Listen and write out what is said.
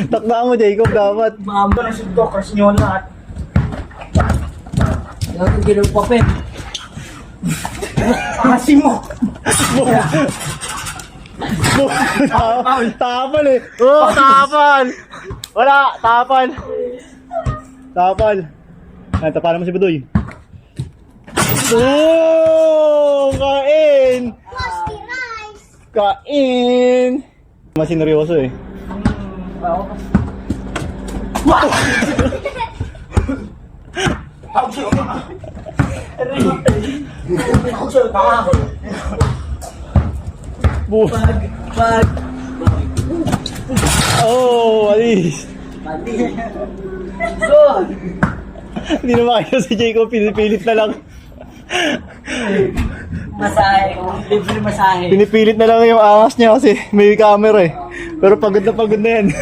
Takba mo, Jacob, dapat. Maamba na si Dokers nyo lahat. Yung ginong papel. Kasi mo! Tapal eh. Oh, tapal. Wala, tapal. Tapal. Ay, tapalan mo si Budoy. Oh, kain. Kain. Mas sineryoso eh. Pag. Oh, alis. Good. Hindi na makita si Jacob, pinipilit na lang. Masahe. Libre masahe. Pinipilit na lang yung angas niya kasi may camera eh. Pero pagod na yan.